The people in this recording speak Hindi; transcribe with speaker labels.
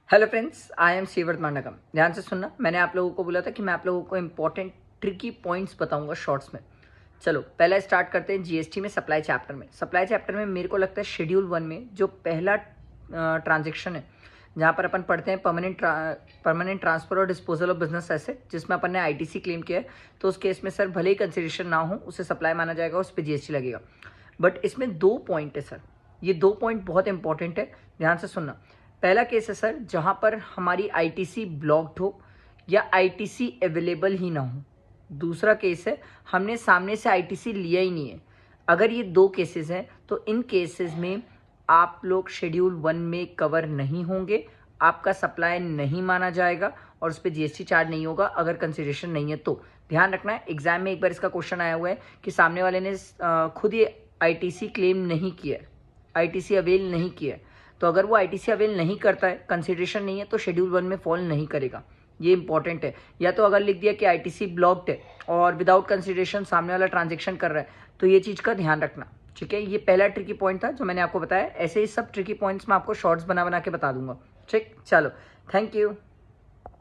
Speaker 1: Hello friends, I am Shrivardh Mandakam. ध्यान से सुनना, मैंने आप लोगों को बोला था कि मैं आप लोगों को इंपॉर्टेंट ट्रिकी पॉइंट्स बताऊंगा शॉर्ट्स में। चलो पहला स्टार्ट करते हैं जीएसटी में सप्लाई चैप्टर में। सप्लाई चैप्टर में मेरे को लगता है शेड्यूल 1 में जो पहला ट्रांजेक्शन है, जहाँ पर अपन पढ़ते हैं परमानेंट ट्रांसफर और डिस्पोजल ऑफ बिजनेस एसेट, जिसमें अपन ने आईटीसी क्लेम किया है, तो उस केस में सर भले ही कंसिडरेशन ना हो, उसे सप्लाई माना जाएगा, उस पर जीएसटी लगेगा। बट इसमें 2 पॉइंट है सर, ये 2 पॉइंट बहुत इंपॉर्टेंट है, ध्यान से सुनना। पहला केस है सर जहां पर हमारी आईटीसी ब्लॉक्ड हो या आईटीसी अवेलेबल ही ना हो। दूसरा केस है हमने सामने से आईटीसी लिया ही नहीं है। अगर ये 2 केसेस हैं तो इन केसेस में आप लोग शेड्यूल 1 में कवर नहीं होंगे, आपका सप्लाई नहीं माना जाएगा और उस पर जीएसटी चार्ज नहीं होगा अगर कंसिडरेशन नहीं है तो। ध्यान रखना है, एग्जाम में एक बार इसका क्वेश्चन आया हुआ है कि सामने वाले ने खुद ही आईटीसी क्लेम नहीं किया है, आईटीसी अवेल नहीं किया है, तो अगर वो आईटीसी अवेल नहीं करता है, कंसिडरेशन नहीं है, तो शेड्यूल 1 में फॉल नहीं करेगा। ये इंपॉर्टेंट है। या तो अगर लिख दिया कि आईटीसी ब्लॉक्ड है और विदाउट कंसिडरेशन सामने वाला ट्रांजेक्शन कर रहा है, तो ये चीज़ का ध्यान रखना। ठीक है, ये पहला ट्रिकी पॉइंट था जो मैंने आपको बताया। ऐसे ही सब ट्रिकी पॉइंट्स मैं आपको शॉर्ट्स बना बना के बता दूंगा। ठीक, चलो, थैंक यू।